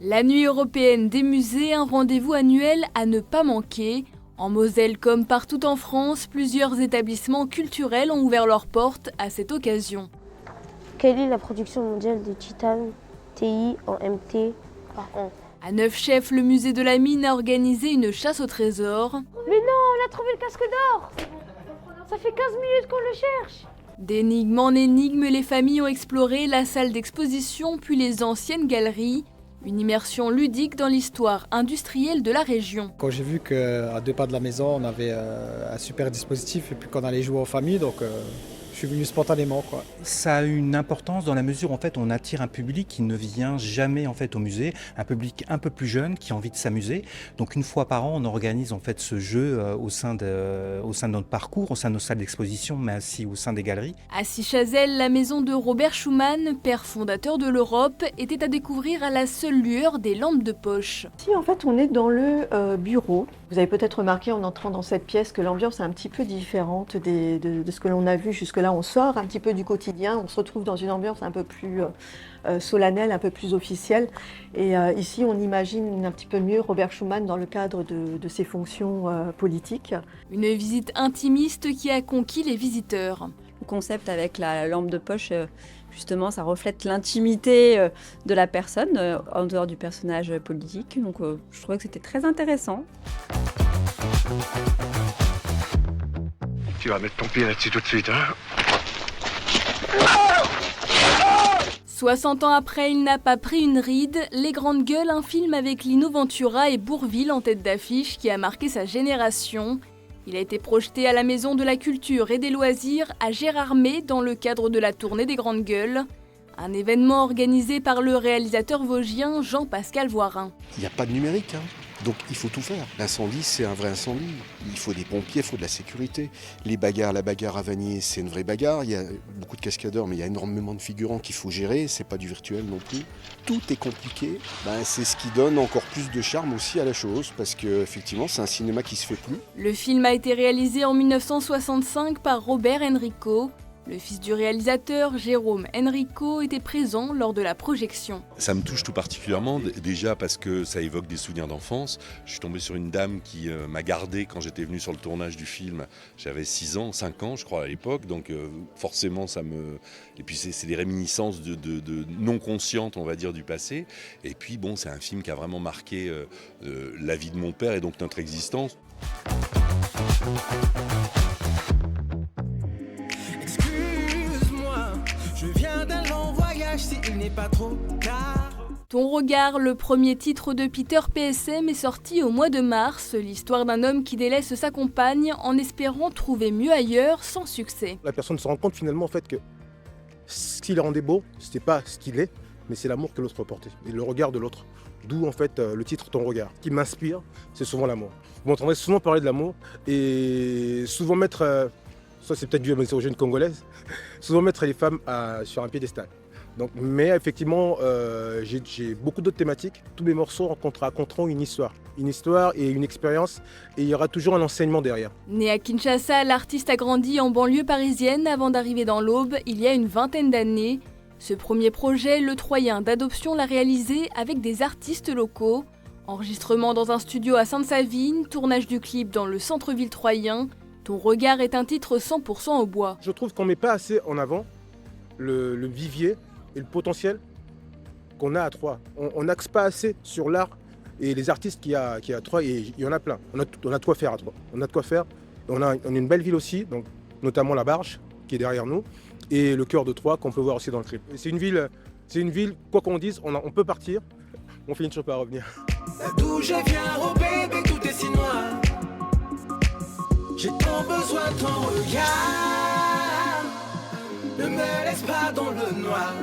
La nuit européenne des musées, un rendez-vous annuel à ne pas manquer. En Moselle comme partout en France, plusieurs établissements culturels ont ouvert leurs portes à cette occasion. Quelle est la production mondiale de titane TI en MT par an? À Neufchef, le musée de la mine a organisé une chasse au trésor. Mais non, on a trouvé le casque d'or! Ça fait 15 minutes qu'on le cherche! D'énigme en énigme, les familles ont exploré la salle d'exposition puis les anciennes galeries. Une immersion ludique dans l'histoire industrielle de la région. Quand j'ai vu qu'à 2 pas de la maison, on avait un super dispositif et puis qu'on allait jouer en famille, donc je suis venu spontanément, quoi. Ça a une importance dans la mesure où en fait, on attire un public qui ne vient jamais en fait, au musée, un public un peu plus jeune qui a envie de s'amuser. Donc une fois par an, on organise en fait, ce jeu au sein de notre parcours, au sein de nos salles d'exposition, mais aussi au sein des galeries. À Sichazel, la maison de Robert Schuman, père fondateur de l'Europe, était à découvrir à la seule lueur des lampes de poche. Ici, en fait, on est dans le bureau. Vous avez peut-être remarqué en entrant dans cette pièce que l'ambiance est un petit peu différente de ce que l'on a vu jusque-là. On sort un petit peu du quotidien, on se retrouve dans une ambiance un peu plus solennelle, un peu plus officielle. Et ici, on imagine un petit peu mieux Robert Schuman dans le cadre de ses fonctions politiques. Une visite intimiste qui a conquis les visiteurs. Le concept avec la lampe de poche, justement, ça reflète l'intimité de la personne en dehors du personnage politique. Donc je trouvais que c'était très intéressant. Tu vas mettre ton pied là-dessus tout de suite, hein? 60 ans après, il n'a pas pris une ride. Les Grandes Gueules, un film avec Lino Ventura et Bourvil en tête d'affiche qui a marqué sa génération. Il a été projeté à la Maison de la Culture et des Loisirs à Gérardmer dans le cadre de la tournée des Grandes Gueules. Un événement organisé par le réalisateur vosgien Jean-Pascal Voirin. Il n'y a pas de numérique, hein. Donc il faut tout faire. L'incendie, c'est un vrai incendie. Il faut des pompiers, il faut de la sécurité. La bagarre à Vanier, c'est une vraie bagarre. Il y a beaucoup de cascadeurs, mais il y a énormément de figurants qu'il faut gérer. C'est pas du virtuel non plus. Tout est compliqué. C'est ce qui donne encore plus de charme aussi à la chose, parce qu'effectivement, c'est un cinéma qui se fait plus. Le film a été réalisé en 1965 par Robert Enrico. Le fils du réalisateur, Jérôme Enrico, était présent lors de la projection. Ça me touche tout particulièrement, déjà parce que ça évoque des souvenirs d'enfance. Je suis tombé sur une dame qui m'a gardé quand j'étais venu sur le tournage du film. J'avais 5 ans je crois à l'époque, donc forcément ça me... Et puis c'est des réminiscences de non conscientes, on va dire, du passé. Et puis bon, c'est un film qui a vraiment marqué la vie de mon père et donc notre existence. Je viens d'un long voyage s'il n'est pas trop tard. Ton regard, le premier titre de Peter PSM, est sorti au mois de mars. L'histoire d'un homme qui délaisse sa compagne en espérant trouver mieux ailleurs sans succès. La personne se rend compte finalement en fait que ce qui le rendait beau, c'était pas ce qu'il est, mais c'est l'amour que l'autre portait et le regard de l'autre. D'où en fait le titre Ton regard. Ce qui m'inspire, c'est souvent l'amour. Vous m'entendrez souvent parler de l'amour et souvent mettre... ça c'est peut-être dû à mes origines congolaises, souvent mettre les femmes sur un piédestal. Donc, mais effectivement, j'ai beaucoup d'autres thématiques. Tous mes morceaux raconteront une histoire et une expérience, et il y aura toujours un enseignement derrière. Né à Kinshasa, l'artiste a grandi en banlieue parisienne avant d'arriver dans l'Aube il y a une vingtaine d'années. Ce premier projet, Le Troyen d'adoption, l'a réalisé avec des artistes locaux. Enregistrement dans un studio à Sainte-Savine, tournage du clip dans le centre-ville troyen. Ton regard est un titre 100% au bois. Je trouve qu'on ne met pas assez en avant le vivier et le potentiel qu'on a à Troyes. On n'axe pas assez sur l'art et les artistes qu'il y a à Troyes, et il y en a plein. On a de quoi faire à Troyes. On a de quoi faire. On a une belle ville aussi, donc, notamment la Barge qui est derrière nous, et le cœur de Troyes qu'on peut voir aussi dans le clip. C'est une ville, quoi qu'on dise, on peut partir, on finit toujours par revenir. D'où je viens, oh bébé, tout est si noir. J'ai tant besoin de ton regard. Ne me laisse pas dans le noir.